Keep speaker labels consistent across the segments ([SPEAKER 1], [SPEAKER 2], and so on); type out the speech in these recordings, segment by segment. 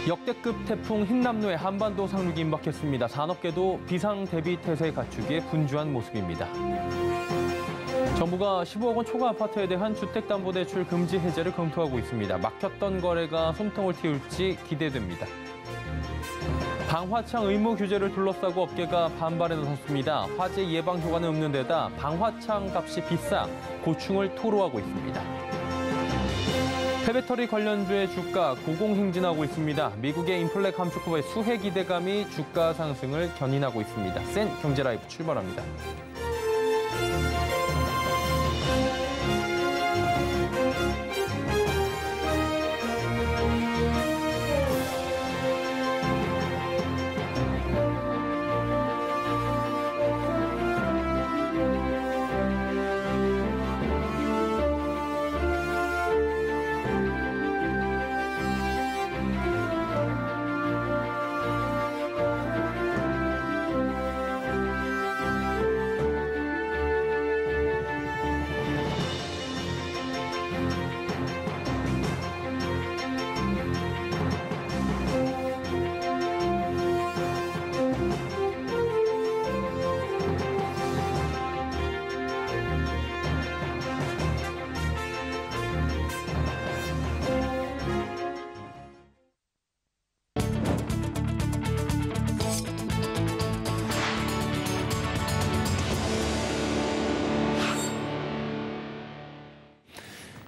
[SPEAKER 1] 역대급 태풍 흰남노에 한반도 상륙이 임박했습니다. 산업계도 비상 대비 태세 갖추기에 분주한 모습입니다. 정부가 15억 원 초과 아파트에 대한 주택담보대출 금지 해제를 검토하고 있습니다. 막혔던 거래가 숨통을 틔울지 기대됩니다. 방화창 의무 규제를 둘러싸고 업계가 반발에 나섰습니다. 화재 예방 효과는 없는 데다 방화창 값이 비싸 고충을 토로하고 있습니다. 폐배터리 관련주의 주가 고공행진하고 있습니다. 미국의 인플레 감축 후의 수혜 기대감이 주가 상승을 견인하고 있습니다. 센 경제라이브 출발합니다.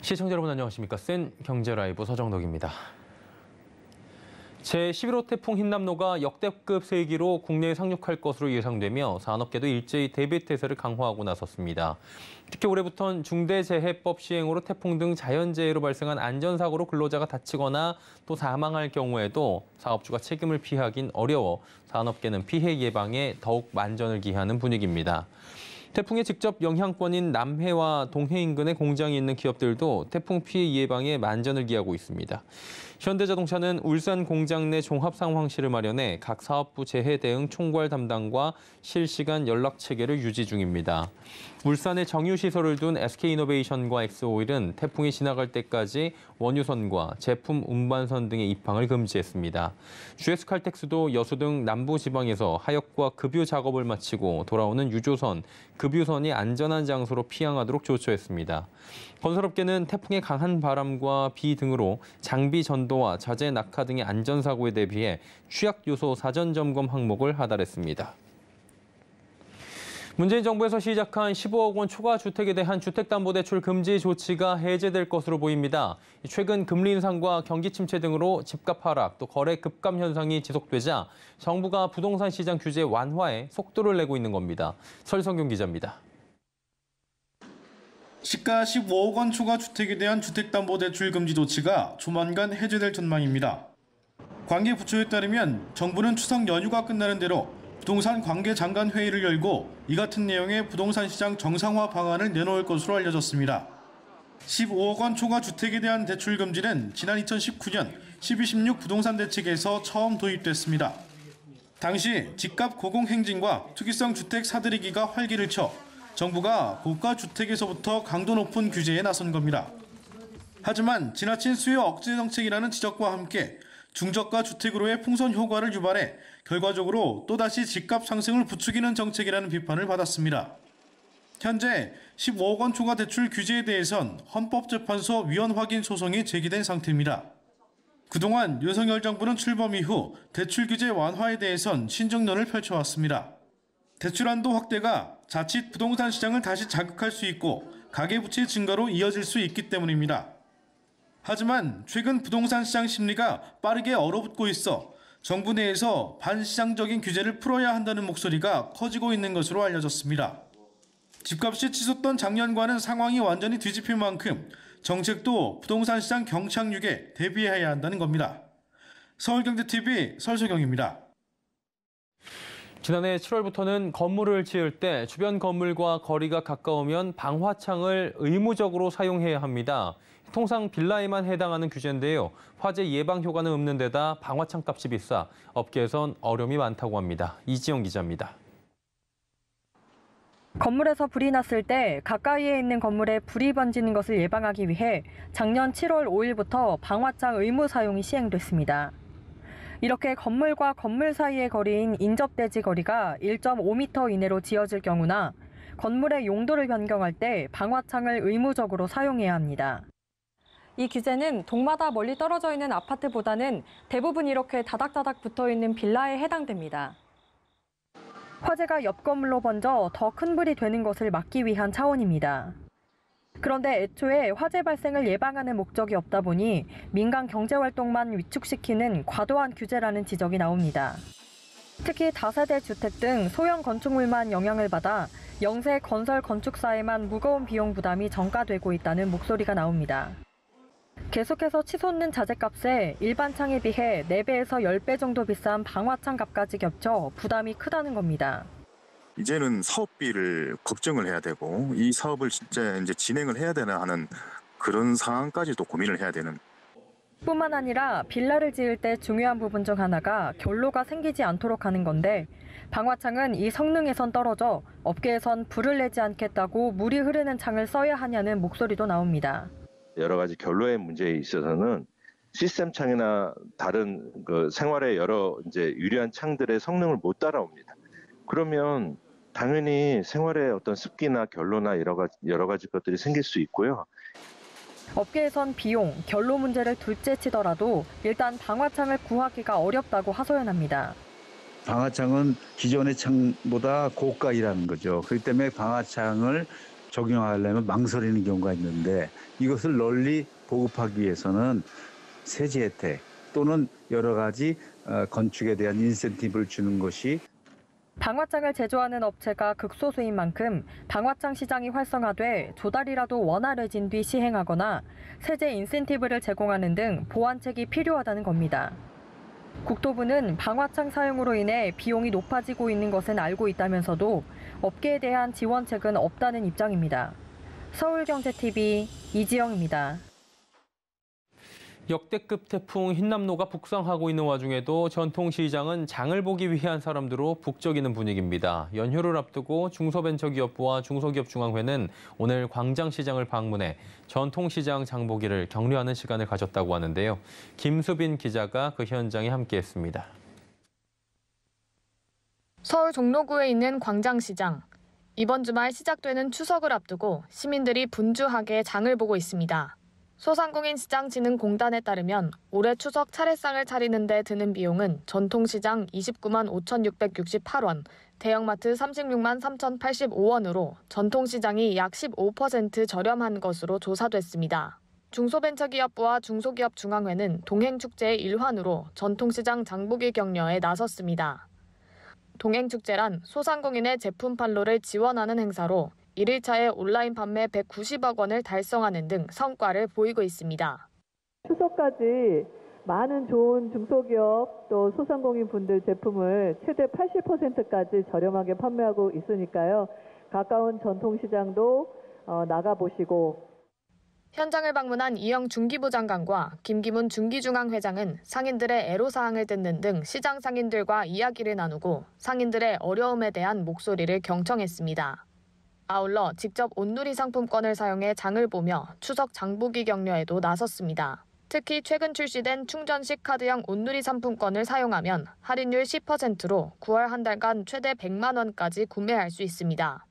[SPEAKER 1] 시청자 여러분 안녕하십니까? 센 경제라이브 서정덕입니다. 제11호 태풍 흰남노가 역대급 세기로 국내에 상륙할 것으로 예상되며 산업계도 일제히 대비 태세를 강화하고 나섰습니다. 특히 올해부터는 중대재해법 시행으로 태풍 등 자연재해로 발생한 안전사고로 근로자가 다치거나 또 사망할 경우에도 사업주가 책임을 피하긴 어려워 산업계는 피해 예방에 더욱 만전을 기하는 분위기입니다. 태풍의 직접 영향권인 남해와 동해 인근에 공장이 있는 기업들도 태풍 피해 예방에 만전을 기하고 있습니다. 현대자동차는 울산 공장 내 종합상황실을 마련해 각 사업부 재해 대응 총괄 담당과 실시간 연락 체계를 유지 중입니다. 울산에 정유시설을 둔 SK이노베이션과 엑스오일은 태풍이 지나갈 때까지 원유선과 제품 운반선 등의 입항을 금지했습니다. GS칼텍스도 여수 등 남부지방에서 하역과 급유 작업을 마치고 돌아오는 유조선, 급유선이 안전한 장소로 피항하도록 조처했습니다. 건설업계는 태풍의 강한 바람과 비 등으로 장비 전도와 자재 낙하 등의 안전사고에 대비해 취약 요소 사전 점검 항목을 하달했습니다. 문재인 정부에서 시작한 15억 원 초과 주택에 대한 주택담보대출 금지 조치가 해제될 것으로 보입니다. 최근 금리 인상과 경기 침체 등으로 집값 하락, 또 거래 급감 현상이 지속되자 정부가 부동산 시장 규제 완화에 속도를 내고 있는 겁니다. 설성균 기자입니다.
[SPEAKER 2] 시가 15억 원 초과 주택에 대한 주택담보대출 금지 조치가 조만간 해제될 전망입니다. 관계부처에 따르면 정부는 추석 연휴가 끝나는 대로 부동산 관계장관 회의를 열고 이 같은 내용의 부동산 시장 정상화 방안을 내놓을 것으로 알려졌습니다. 15억 원 초과 주택에 대한 대출 금지는 지난 2019년 12.16 부동산 대책에서 처음 도입됐습니다. 당시 집값 고공행진과 투기성 주택 사들이기가 활기를 쳐 정부가 고가 주택에서부터 강도 높은 규제에 나선 겁니다. 하지만 지나친 수요 억제 정책이라는 지적과 함께 중저가 주택으로의 풍선 효과를 유발해 결과적으로 또다시 집값 상승을 부추기는 정책이라는 비판을 받았습니다. 현재 15억 원 초과 대출 규제에 대해선 헌법재판소 위헌 확인 소송이 제기된 상태입니다. 그동안 윤석열 정부는 출범 이후 대출 규제 완화에 대해선 신중론을 펼쳐왔습니다. 대출 한도 확대가 자칫 부동산 시장을 다시 자극할 수 있고 가계부채 증가로 이어질 수 있기 때문입니다. 하지만 최근 부동산 시장 심리가 빠르게 얼어붙고 있어 정부 내에서 반시장적인 규제를 풀어야 한다는 목소리가 커지고 있는 것으로 알려졌습니다. 집값이 치솟던 작년과는 상황이 완전히 뒤집힐 만큼 정책도 부동산 시장 경착륙에 대비해야 한다는 겁니다. 서울경제TV 설소경입니다.
[SPEAKER 1] 지난해 7월부터는 건물을 지을 때 주변 건물과 거리가 가까우면 방화창을 의무적으로 사용해야 합니다. 통상 빌라에만 해당하는 규제인데요. 화재 예방 효과는 없는 데다 방화창 값이 비싸 업계에선 어려움이 많다고 합니다. 이지영 기자입니다.
[SPEAKER 3] 건물에서 불이 났을 때 가까이에 있는 건물에 불이 번지는 것을 예방하기 위해 작년 7월 5일부터 방화창 의무 사용이 시행됐습니다. 이렇게 건물과 건물 사이의 거리인 인접대지 거리가 1.5m 이내로 지어질 경우나 건물의 용도를 변경할 때 방화창을 의무적으로 사용해야 합니다. 이 규제는 동마다 멀리 떨어져 있는 아파트보다는 대부분 이렇게 다닥다닥 붙어 있는 빌라에 해당됩니다. 화재가 옆 건물로 번져 더 큰 불이 되는 것을 막기 위한 차원입니다. 그런데 애초에 화재 발생을 예방하는 목적이 없다 보니 민간 경제활동만 위축시키는 과도한 규제라는 지적이 나옵니다. 특히 다세대 주택 등 소형 건축물만 영향을 받아 영세 건설 건축사에만 무거운 비용 부담이 전가되고 있다는 목소리가 나옵니다. 계속해서 치솟는 자재값에 일반 창에 비해 4배에서 10배 정도 비싼 방화창 값까지 겹쳐 부담이 크다는 겁니다.
[SPEAKER 4] 이제는 사업비를 걱정을 해야 되고 이 사업을 진짜 이제 진행을 해야 되나 하는 그런 상황까지도 고민을 해야 되는.
[SPEAKER 3] 뿐만 아니라 빌라를 지을 때 중요한 부분 중 하나가 결로가 생기지 않도록 하는 건데 방화창은 이 성능에선 떨어져 업계에선 불을 내지 않겠다고 물이 흐르는 창을 써야 하냐는 목소리도 나옵니다.
[SPEAKER 5] 여러 가지 결로의 문제에 있어서는 시스템 창이나 다른 그 생활의 여러 이제 유리한 창들의 성능을 못 따라옵니다. 그러면 당연히 생활의 어떤 습기나 결로나 여러 가지 것들이 생길 수 있고요.
[SPEAKER 3] 업계에선 비용, 결로 문제를 둘째 치더라도 일단 방화창을 구하기가 어렵다고 하소연합니다.
[SPEAKER 6] 방화창은 기존의 창보다 고가이라는 거죠. 그렇기 때문에 방화창을 적용하려면 망설이는 경우가 있는데 이것을 널리 보급하기 위해서는 세제 혜택 또는 여러 가지 건축에 대한 인센티브를 주는 것이.
[SPEAKER 3] 방화창을 제조하는 업체가 극소수인 만큼 방화창 시장이 활성화돼 조달이라도 원활해진 뒤 시행하거나 세제 인센티브를 제공하는 등 보완책이 필요하다는 겁니다. 국토부는 방화창 사용으로 인해 비용이 높아지고 있는 것은 알고 있다면서도 업계에 대한 지원책은 없다는 입장입니다. 서울경제TV 이지영입니다.
[SPEAKER 1] 역대급 태풍 흰남노가 북상하고 있는 와중에도 전통시장은 장을 보기 위한 사람들로 북적이는 분위기입니다. 연휴를 앞두고 중소벤처기업부와 중소기업중앙회는 오늘 광장시장을 방문해 전통시장 장보기를 격려하는 시간을 가졌다고 하는데요. 김수빈 기자가 그 현장에 함께했습니다.
[SPEAKER 7] 서울 종로구에 있는 광장시장. 이번 주말 시작되는 추석을 앞두고 시민들이 분주하게 장을 보고 있습니다. 소상공인시장진흥공단에 따르면 올해 추석 차례상을 차리는 데 드는 비용은 전통시장 29만 5,668원, 대형마트 36만 3,085원으로 전통시장이 약 15% 저렴한 것으로 조사됐습니다. 중소벤처기업부와 중소기업중앙회는 동행축제의 일환으로 전통시장 장보기 격려에 나섰습니다. 동행축제란 소상공인의 제품 판로를 지원하는 행사로 1일차에 온라인 판매 190억 원을 달성하는 등 성과를 보이고 있습니다.
[SPEAKER 8] 추석까지 많은 좋은 중소기업 또 소상공인 분들 제품을 최대 80%까지 저렴하게 판매하고 있으니까요. 가까운 전통시장도 나가보시고.
[SPEAKER 7] 현장을 방문한 이영 중기부 장관과 김기문 중기중앙회장은 상인들의 애로사항을 듣는 등 시장 상인들과 이야기를 나누고 상인들의 어려움에 대한 목소리를 경청했습니다. 아울러 직접 온누리 상품권을 사용해 장을 보며 추석 장보기 격려에도 나섰습니다. 특히 최근 출시된 충전식 카드형 온누리 상품권을 사용하면 할인율 10%로 9월 한 달간 최대 100만 원까지 구매할 수 있습니다.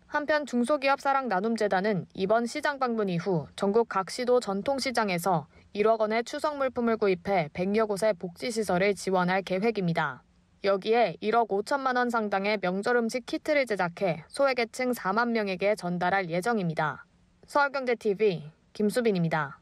[SPEAKER 7] 한편 중소기업 사랑나눔재단은 이번 시장 방문 이후 전국 각 시도 전통시장에서 1억 원의 추석 물품을 구입해 100여 곳의 복지시설을 지원할 계획입니다. 여기에 1억 5천만 원 상당의 명절 음식 키트를 제작해 소외계층 4만 명에게 전달할 예정입니다. 서울경제TV 김수빈입니다.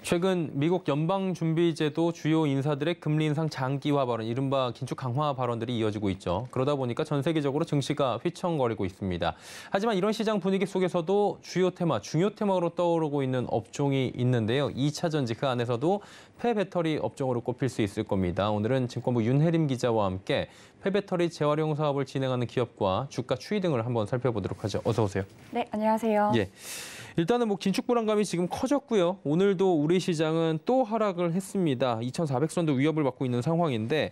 [SPEAKER 1] 최근 미국 연방준비제도 주요 인사들의 금리 인상 장기화 발언, 이른바 긴축 강화 발언들이 이어지고 있죠. 그러다 보니까 전 세계적으로 증시가 휘청거리고 있습니다. 하지만 이런 시장 분위기 속에서도 주요 테마, 중요 테마로 떠오르고 있는 업종이 있는데요. 2차 전지 그 안에서도 폐배터리 업종으로 꼽힐 수 있을 겁니다. 오늘은 증권부 윤혜림 기자와 함께 폐배터리 재활용 사업을 진행하는 기업과 주가 추이 등을 한번 살펴보도록 하죠. 어서 오세요.
[SPEAKER 9] 네, 안녕하세요.
[SPEAKER 1] 예. 일단은 긴축 불안감이 지금 커졌고요. 오늘도 우리 시장은 또 하락을 했습니다. 2,400선도 위협을 받고 있는 상황인데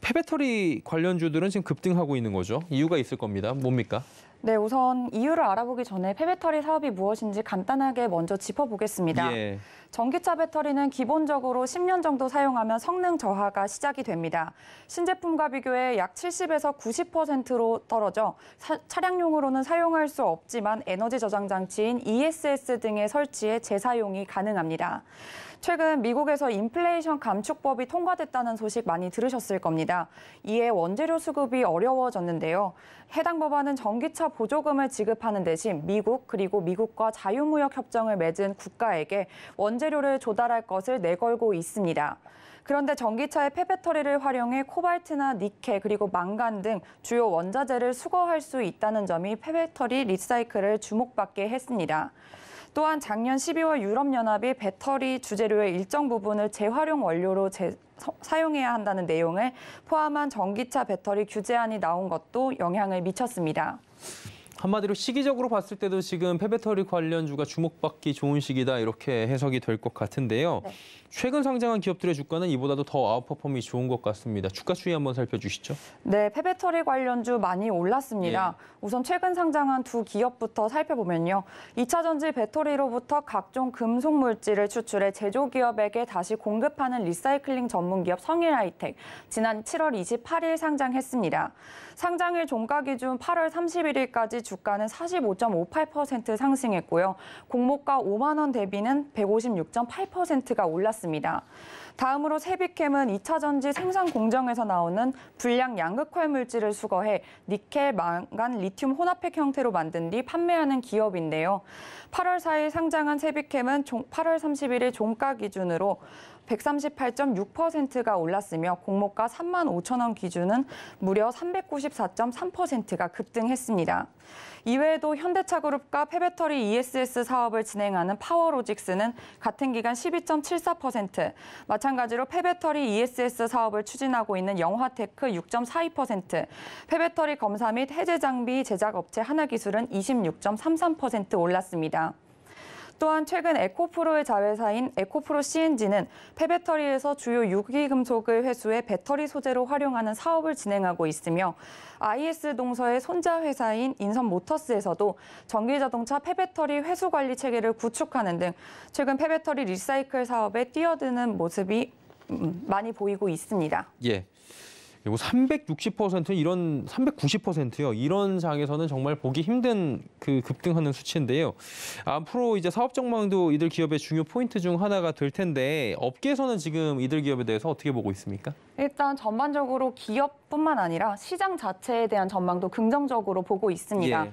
[SPEAKER 1] 폐배터리 관련주들은 지금 급등하고 있는 거죠. 이유가 있을 겁니다. 뭡니까?
[SPEAKER 9] 네, 우선 이유를 알아보기 전에 폐배터리 사업이 무엇인지 간단하게 먼저 짚어보겠습니다.
[SPEAKER 1] 예.
[SPEAKER 9] 전기차 배터리는 기본적으로 10년 정도 사용하면 성능 저하가 시작이 됩니다. 신제품과 비교해 약 70에서 90%로 떨어져 차량용으로는 사용할 수 없지만 에너지 저장 장치인 ESS 등의 설치에 재사용이 가능합니다. 최근 미국에서 인플레이션 감축법이 통과됐다는 소식 많이 들으셨을 겁니다. 이에 원재료 수급이 어려워졌는데요. 해당 법안은 전기차 보조금을 지급하는 대신 미국 그리고 미국과 자유무역 협정을 맺은 국가에게 원재료를 조달할 것을 내걸고 있습니다. 그런데 전기차의 폐배터리를 활용해 코발트나 니켈 그리고 망간 등 주요 원자재를 수거할 수 있다는 점이 폐배터리 리사이클을 주목받게 했습니다. 또한 작년 12월 유럽연합이 배터리 주재료의 일정 부분을 재활용 원료로 사용해야 한다는 내용을 포함한 전기차 배터리 규제안이 나온 것도 영향을 미쳤습니다.
[SPEAKER 1] 한마디로 시기적으로 봤을 때도 지금 폐배터리 관련주가 주목받기 좋은 시기다 이렇게 해석이 될 것 같은데요.
[SPEAKER 9] 네.
[SPEAKER 1] 최근 상장한 기업들의 주가는 이보다도 더 아웃퍼폼이 좋은 것 같습니다. 주가 추이 한번 살펴주시죠.
[SPEAKER 9] 네, 폐배터리 관련주 많이 올랐습니다.
[SPEAKER 1] 예.
[SPEAKER 9] 우선 최근 상장한 두 기업부터 살펴보면요. 2차 전지 배터리로부터 각종 금속 물질을 추출해 제조기업에게 다시 공급하는 리사이클링 전문기업 성일하이텍, 지난 7월 28일 상장했습니다. 상장일 종가 기준 8월 31일까지 주가는 45.58% 상승했고요. 공모가 5만 원 대비는 156.8%가 올랐습니다. 다음으로 세비캠은 2차 전지 생산 공정에서 나오는 불량 양극화 물질을 수거해 니켈, 망간, 리튬 혼합액 형태로 만든 뒤 판매하는 기업인데요. 8월 4일 상장한 세비캠은 8월 31일 종가 기준으로 138.6%가 올랐으며 공모가 3만 5천 원 기준은 무려 394.3%가 급등했습니다. 이외에도 현대차그룹과 폐배터리 ESS 사업을 진행하는 파워로직스는 같은 기간 12.74%, 마찬가지로 폐배터리 ESS 사업을 추진하고 있는 영화테크 6.42%, 폐배터리 검사 및 해제 장비 제작 업체 하나기술은 26.33% 올랐습니다. 또한 최근 에코프로의 자회사인 에코프로 CNG는 폐배터리에서 주요 유기금속을 회수해 배터리 소재로 활용하는 사업을 진행하고 있으며 IS 동서의 손자 회사인 인선모터스에서도 전기자동차 폐배터리 회수 관리 체계를 구축하는 등 최근 폐배터리 리사이클 사업에 뛰어드는 모습이 많이 보이고 있습니다.
[SPEAKER 1] 예. 그리고 360% 이런 390%요. 이런 장에서는 정말 보기 힘든 그 급등하는 수치인데요. 앞으로 이제 사업 전망도 이들 기업의 중요 포인트 중 하나가 될 텐데 업계에서는 지금 이들 기업에 대해서 어떻게 보고 있습니까?
[SPEAKER 9] 일단 전반적으로 기업뿐만 아니라 시장 자체에 대한 전망도 긍정적으로 보고 있습니다.
[SPEAKER 1] 예.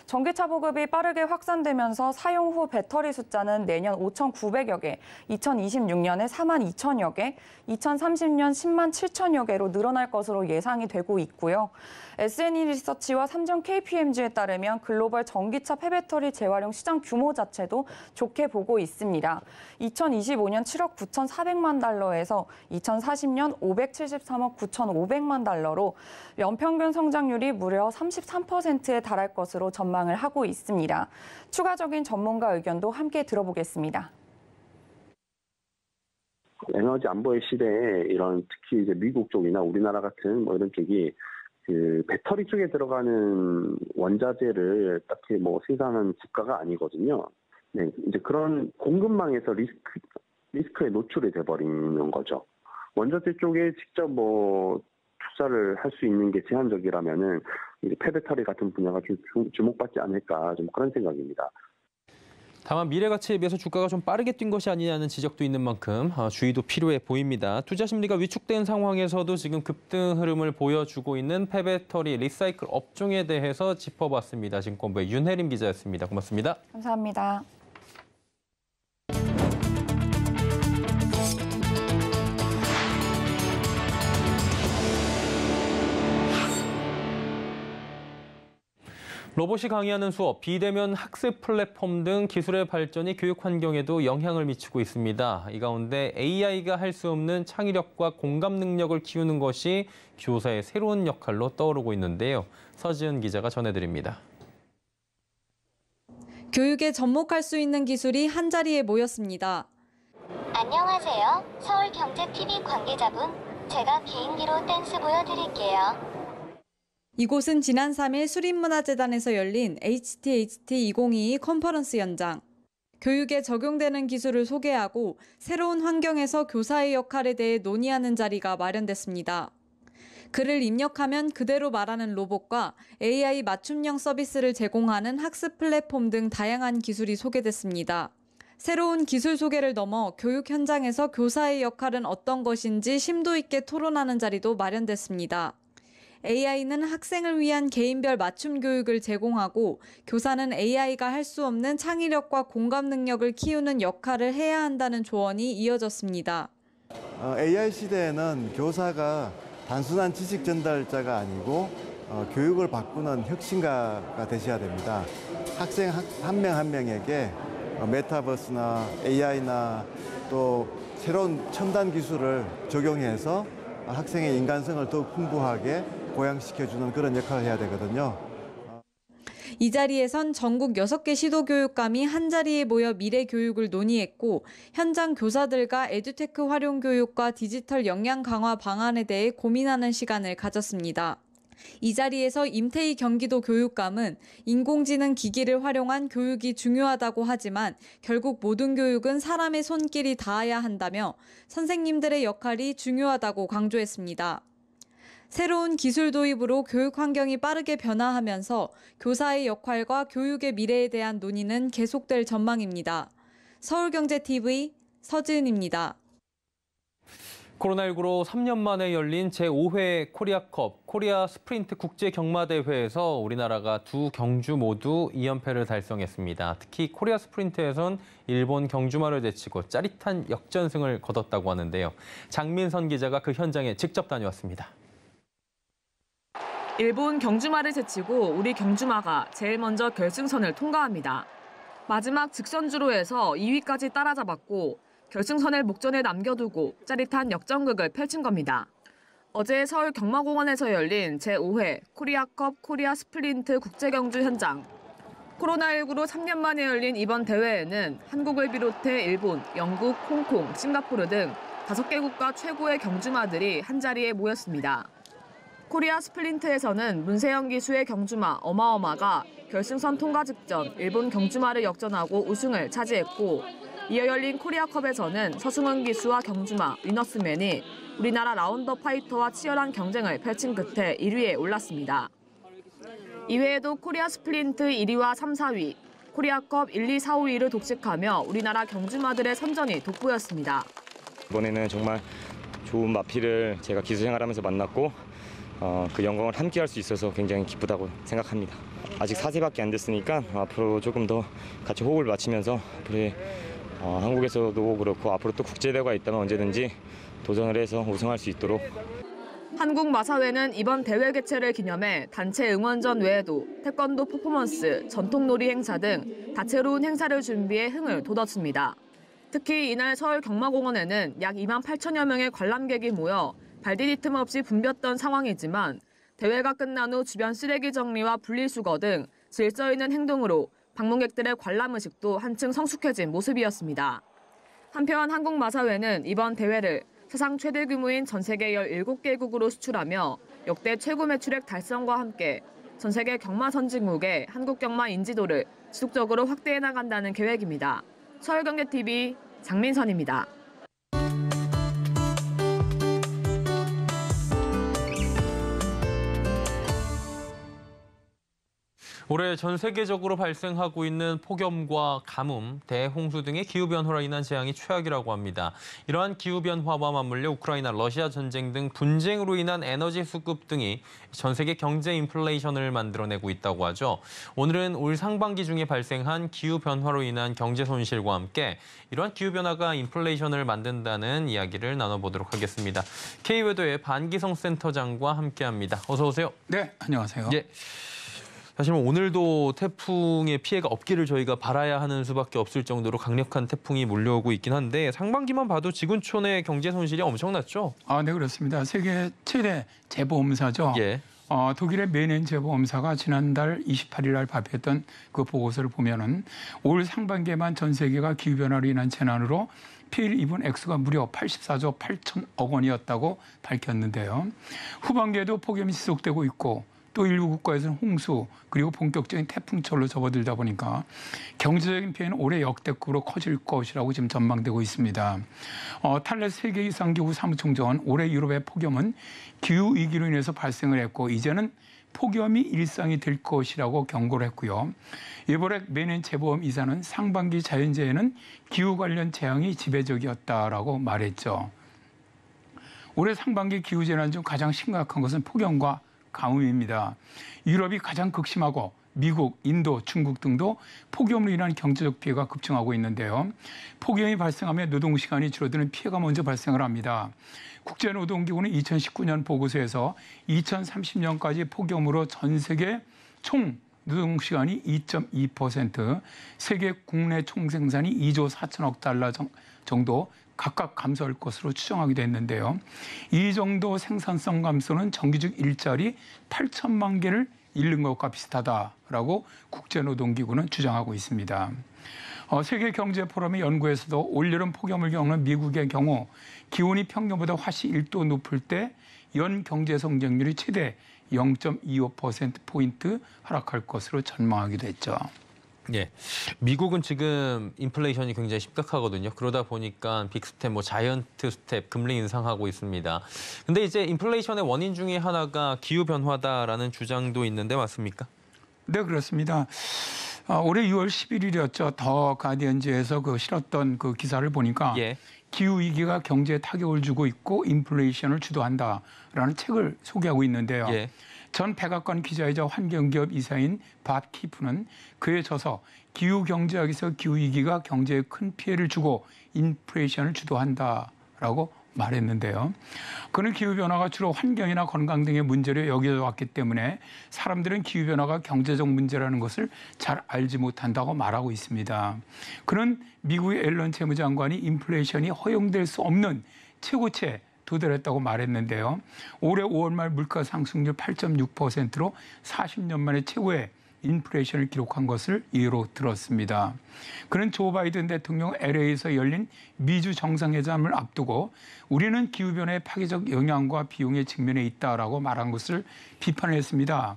[SPEAKER 9] 전기차 보급이 빠르게 확산되면서 사용 후 배터리 숫자는 내년 5,900여 개, 2026년에 4만 2천여 개, 2030년 10만 7천여 개로 늘어날 것으로 예상이 되고 있고요. SNE 리서치와 삼성 KPMG에 따르면 글로벌 전기차 폐배터리 재활용 시장 규모 자체도 좋게 보고 있습니다. 2025년 7억 9,400만 달러에서 2040년 573억 9,500만 달러로 연평균 성장률이 무려 33%에 달할 것으로 전망을 하고 있습니다. 추가적인 전문가 의견도 함께 들어보겠습니다.
[SPEAKER 10] 에너지 안보의 시대에 이런 특히 이제 미국 쪽이나 우리나라 같은 뭐 이런 쪽이 그 배터리 쪽에 들어가는 원자재를 딱히 뭐 생산하는 국가가 아니거든요. 네, 이제 그런 공급망에서 리스크에 노출이 돼버리는 거죠. 원자재 쪽에 직접 뭐 투자를 할 수 있는 게 제한적이라면은 이제 폐배터리 같은 분야가 좀 주목받지 않을까 좀 그런 생각입니다.
[SPEAKER 1] 다만 미래 가치에 비해서 주가가 좀 빠르게 뛴 것이 아니냐는 지적도 있는 만큼 주의도 필요해 보입니다. 투자 심리가 위축된 상황에서도 지금 급등 흐름을 보여주고 있는 폐배터리 리사이클 업종에 대해서 짚어봤습니다. 증권부의 윤혜림 기자였습니다. 고맙습니다.
[SPEAKER 9] 감사합니다.
[SPEAKER 1] 로봇이 강의하는 수업, 비대면 학습 플랫폼 등 기술의 발전이 교육 환경에도 영향을 미치고 있습니다. 이 가운데 AI가 할 수 없는 창의력과 공감 능력을 키우는 것이 교사의 새로운 역할로 떠오르고 있는데요. 서지은 기자가 전해드립니다.
[SPEAKER 11] 교육에 접목할 수 있는 기술이 한자리에 모였습니다.
[SPEAKER 12] 안녕하세요. 서울경제TV 관계자분 제가 비행기로 댄스 보여드릴게요.
[SPEAKER 11] 이곳은 지난 3일 수립문화재단에서 열린 HTHT 2022 컨퍼런스 현장. 교육에 적용되는 기술을 소개하고 새로운 환경에서 교사의 역할에 대해 논의하는 자리가 마련됐습니다. 글을 입력하면 그대로 말하는 로봇과 AI 맞춤형 서비스를 제공하는 학습 플랫폼 등 다양한 기술이 소개됐습니다. 새로운 기술 소개를 넘어 교육 현장에서 교사의 역할은 어떤 것인지 심도 있게 토론하는 자리도 마련됐습니다. AI는 학생을 위한 개인별 맞춤 교육을 제공하고 교사는 AI가 할 수 없는 창의력과 공감 능력을 키우는 역할을 해야 한다는 조언이 이어졌습니다.
[SPEAKER 13] AI 시대에는 교사가 단순한 지식 전달자가 아니고 교육을 바꾸는 혁신가가 되셔야 됩니다. 학생 한 명 한 명에게 메타버스나 AI나 또 새로운 첨단 기술을 적용해서 학생의 인간성을 더욱 풍부하게 보양시켜주는 그런 역할을 해야 되거든요.
[SPEAKER 11] 이 자리에선 전국 6개 시도교육감이 한자리에 모여 미래 교육을 논의했고 현장 교사들과 에듀테크 활용 교육과 디지털 역량 강화 방안에 대해 고민하는 시간을 가졌습니다. 이 자리에서 임태희 경기도 교육감은 인공지능 기기를 활용한 교육이 중요하다고 하지만 결국 모든 교육은 사람의 손길이 닿아야 한다며 선생님들의 역할이 중요하다고 강조했습니다. 새로운 기술 도입으로 교육 환경이 빠르게 변화하면서 교사의 역할과 교육의 미래에 대한 논의는 계속될 전망입니다. 서울경제TV 서지은입니다.
[SPEAKER 1] 코로나19로 3년 만에 열린 제5회 코리아컵 코리아 스프린트 국제경마대회에서 우리나라가 두 경주 모두 2연패를 달성했습니다. 특히 코리아 스프린트에선 일본 경주마를 제치고 짜릿한 역전승을 거뒀다고 하는데요. 장민선 기자가 그 현장에 직접 다녀왔습니다.
[SPEAKER 7] 일본 경주마를 제치고 우리 경주마가 제일 먼저 결승선을 통과합니다. 마지막 직선주로에서 2위까지 따라잡았고 결승선을 목전에 남겨두고 짜릿한 역전극을 펼친 겁니다. 어제 서울 경마공원에서 열린 제5회 코리아컵 코리아 스프린트 국제경주 현장. 코로나19로 3년 만에 열린 이번 대회에는 한국을 비롯해 일본, 영국, 홍콩, 싱가포르 등 5개 국가 최고의 경주마들이 한자리에 모였습니다. 코리아 스프린트에서는 문세영 기수의 경주마 어마어마가 결승선 통과 직전 일본 경주마를 역전하고 우승을 차지했고 이어 열린 코리아컵에서는 서승원 기수와 경주마 위너스맨이 우리나라 라운더 파이터와 치열한 경쟁을 펼친 끝에 1위에 올랐습니다. 이외에도 코리아 스프린트 1위와 3, 4위, 코리아컵 1, 2, 4, 5위를 독식하며 우리나라 경주마들의 선전이 돋보였습니다.
[SPEAKER 14] 이번에는 정말 좋은 마필을 제가 기수 생활하면서 만났고 그 영광을 함께할 수 있어서 굉장히 기쁘다고 생각합니다. 아직 4세밖에 안 됐으니까 앞으로 조금 더 같이 호흡을 맞추면서 앞으로 한국에서도 그렇고 앞으로 또 국제대회가 있다면 언제든지 도전을 해서 우승할 수 있도록.
[SPEAKER 7] 한국마사회는 이번 대회 개최를 기념해 단체 응원전 외에도 태권도 퍼포먼스, 전통놀이 행사 등 다채로운 행사를 준비해 흥을 돋웠습니다. 특히 이날 서울 경마공원에는 약 2만 8천여 명의 관람객이 모여 발디딜 틈 없이 붐볐던 상황이지만 대회가 끝난 후 주변 쓰레기 정리와 분리수거 등 질서 있는 행동으로 방문객들의 관람 의식도 한층 성숙해진 모습이었습니다. 한편 한국마사회는 이번 대회를 사상 최대 규모인 전 세계 17개국으로 수출하며 역대 최고 매출액 달성과 함께 전 세계 경마 선진국의 한국 경마 인지도를 지속적으로 확대해 나간다는 계획입니다. 서울경제TV 장민선입니다.
[SPEAKER 1] 올해 전 세계적으로 발생하고 있는 폭염과 가뭄, 대홍수 등의 기후변화로 인한 재앙이 최악이라고 합니다. 이러한 기후변화와 맞물려 우크라이나, 러시아 전쟁 등 분쟁으로 인한 에너지 수급 등이 전 세계 경제 인플레이션을 만들어내고 있다고 하죠. 오늘은 올 상반기 중에 발생한 기후변화로 인한 경제 손실과 함께 이러한 기후변화가 인플레이션을 만든다는 이야기를 나눠보도록 하겠습니다. K외도의 반기성 센터장과 함께합니다. 어서 오세요.
[SPEAKER 15] 네, 안녕하세요.
[SPEAKER 1] 예. 사실 오늘도 태풍의 피해가 없기를 저희가 바라야 하는 수밖에 없을 정도로 강력한 태풍이 몰려오고 있긴 한데 상반기만 봐도 지구촌의 경제 손실이 엄청났죠?
[SPEAKER 15] 네, 그렇습니다. 세계 최대 재보험사죠.
[SPEAKER 1] 예.
[SPEAKER 15] 독일의 메넨 재보험사가 지난달 28일 날 발표했던 그 보고서를 보면은 올 상반기에만 전 세계가 기후변화로 인한 재난으로 피해를 입은 액수가 무려 84조 8천억 원이었다고 밝혔는데요. 후반기에도 폭염이 지속되고 있고 또 일부 국가에서는 홍수 그리고 본격적인 태풍철로 접어들다 보니까 경제적인 피해는 올해 역대급으로 커질 것이라고 지금 전망되고 있습니다. 탈레스 세계 이상기구 사무총장은 올해 유럽의 폭염은 기후 위기로 인해서 발생을 했고 이제는 폭염이 일상이 될 것이라고 경고를 했고요. 예보렉 매년 재보험 이사는 상반기 자연재해는 기후 관련 재앙이 지배적이었다라고 말했죠. 올해 상반기 기후재난 중 가장 심각한 것은 폭염과 가뭄입니다. 유럽이 가장 극심하고 미국, 인도, 중국 등도 폭염으로 인한 경제적 피해가 급증하고 있는데요. 폭염이 발생하면 노동시간이 줄어드는 피해가 먼저 발생을 합니다. 국제노동기구는 2019년 보고서에서 2030년까지 폭염으로 전 세계 총 노동시간이 2.2%, 세계 국내 총생산이 2조 4천억 달러 정도 각각 감소할 것으로 추정하기도 했는데요. 이 정도 생산성 감소는 정규직 일자리 8천만 개를 잃는 것과 비슷하다라고 국제노동기구는 주장하고 있습니다. 세계경제포럼의 연구에서도 올여름 폭염을 겪는 미국의 경우 기온이 평년보다 훨씬 1도 높을 때 연 경제 성장률이 최대 0.25%포인트 하락할 것으로 전망하기도 했죠.
[SPEAKER 1] 예, 미국은 지금 인플레이션이 굉장히 심각하거든요. 그러다 보니까 빅스텝, 자이언트 스텝, 금리 인상하고 있습니다. 근데 이제 인플레이션의 원인 중에 하나가 기후 변화다라는 주장도 있는데 맞습니까?
[SPEAKER 15] 네, 그렇습니다. 올해 6월 11일이었죠. 더 가디언지에서 실었던 그 기사를 보니까 기후 위기가 경제에 타격을 주고 있고 인플레이션을 주도한다라는 책을 소개하고 있는데요. 전 백악관 기자이자 환경기업 이사인 밥 키프는 그에 져서 기후 경제학에서 기후 위기가 경제에 큰 피해를 주고 인플레이션을 주도한다라고 말했는데요. 그는 기후변화가 주로 환경이나 건강 등의 문제로 여겨져 왔기 때문에 사람들은 기후변화가 경제적 문제라는 것을 잘 알지 못한다고 말하고 있습니다. 그는 미국의 앨런 재무장관이 인플레이션이 허용될 수 없는 최고치에 도달했다고 말했는데요. 올해 5월 말 물가 상승률 8.6%로 40년 만에 최고의 인플레이션을 기록한 것을 예로 들었습니다. 그는 조 바이든 대통령 LA에서 열린 미주 정상회담을 앞두고 우리는 기후변화의 파괴적 영향과 비용에 직면해 있다라고 말한 것을 비판했습니다.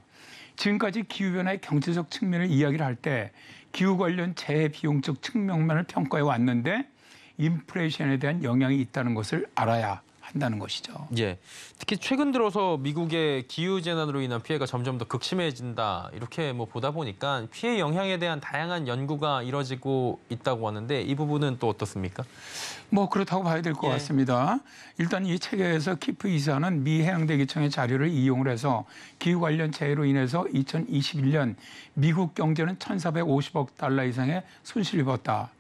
[SPEAKER 15] 지금까지 기후변화의 경제적 측면을 이야기를 할 때 기후 관련 재해 비용적 측면만을 평가해 왔는데 인플레이션에 대한 영향이 있다는 것을 알아야 한다는 것이죠.
[SPEAKER 1] 예, 특히 최근 들어서 미국의 기후재난으로 인한 피해가 점점 더 극심해진다 이렇게 보다 보니까 피해 영향에 대한 다양한 연구가 이뤄지고 있다고 하는데 이 부분은 또 어떻습니까?
[SPEAKER 15] 그렇다고 봐야 될 것 같습니다. 일단 이 책에서 키프 이사는 미 해양대기청의 자료를 이용을 해서 기후 관련 재해로 인해서 2021년 미국 경제는 1,450억 달러 이상의 손실을 입었다.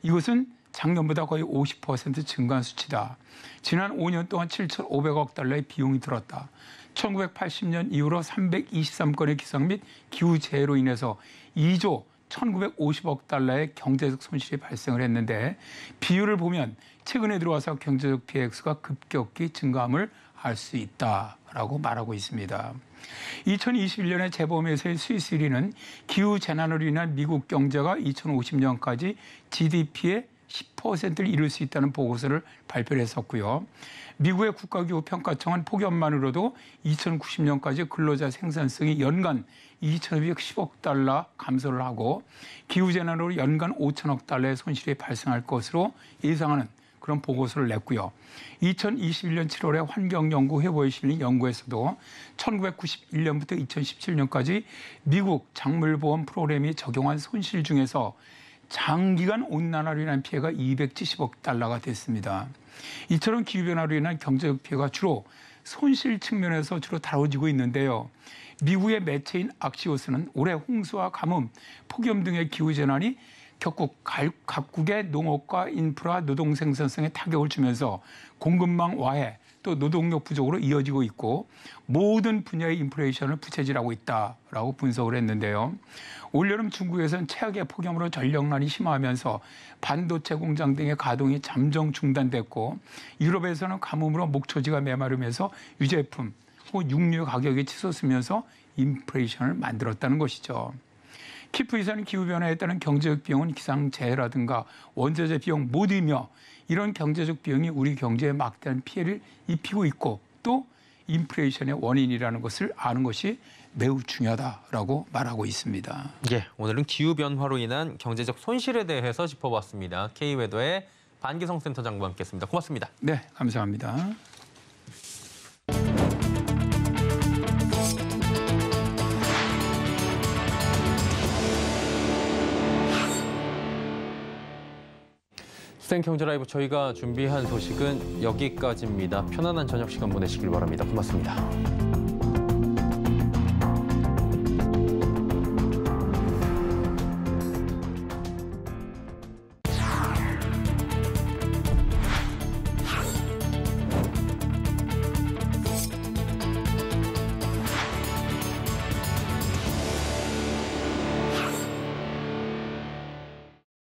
[SPEAKER 15] 이것은 작년보다 거의 50% 증가한 수치다. 지난 5년 동안 7,500억 달러의 비용이 들었다. 1980년 이후로 323건의 기상 및 기후재해로 인해서 2조 1,950억 달러의 경제적 손실이 발생을 했는데 비율을 보면 최근에 들어와서 경제적 피해 액수가 급격히 증가함을 알 수 있다라고 말하고 있습니다. 2021년에 재보험회사의 스위스 1위는 기후재난으로 인한 미국 경제가 2050년까지 GDP의 10%를 이룰 수 있다는 보고서를 발표를 했었고요. 미국의 국가기후평가청은 폭염만으로도 2090년까지 근로자 생산성이 연간 2,210억 달러 감소를 하고 기후재난으로 연간 5천억 달러의 손실이 발생할 것으로 예상하는 그런 보고서를 냈고요. 2021년 7월에 환경연구회보에 실린 연구에서도 1991년부터 2017년까지 미국 작물보험 프로그램이 적용한 손실 중에서 장기간 온난화로 인한 피해가 270억 달러가 됐습니다. 이처럼 기후변화로 인한 경제적 피해가 주로 손실 측면에서 주로 다뤄지고 있는데요. 미국의 매체인 악시오스는 올해 홍수와 가뭄, 폭염 등의 기후재난이 결국 각국의 농업과 인프라, 노동 생산성에 타격을 주면서 공급망 와해, 또 노동력 부족으로 이어지고 있고 모든 분야의 인플레이션을 부채질하고 있다라고 분석을 했는데요. 올여름 중국에서는 최악의 폭염으로 전력난이 심화하면서 반도체 공장 등의 가동이 잠정 중단됐고 유럽에서는 가뭄으로 목초지가 메마르면서 유제품 혹은 육류 가격이 치솟으면서 인플레이션을 만들었다는 것이죠. 키프 이사는 기후변화에 따른 경제적 비용은 기상재해라든가 원자재 비용 모두이며 이런 경제적 비용이 우리 경제에 막대한 피해를 입히고 있고 또 인플레이션의 원인이라는 것을 아는 것이 매우 중요하다라고 말하고 있습니다.
[SPEAKER 1] 예, 오늘은 기후변화로 인한 경제적 손실에 대해서 짚어봤습니다. K웨더의 반기성 센터장과 함께했습니다. 고맙습니다.
[SPEAKER 15] 네, 감사합니다.
[SPEAKER 1] 수생경제라이브 저희가 준비한 소식은 여기까지입니다. 편안한 저녁 시간 보내시길 바랍니다. 고맙습니다.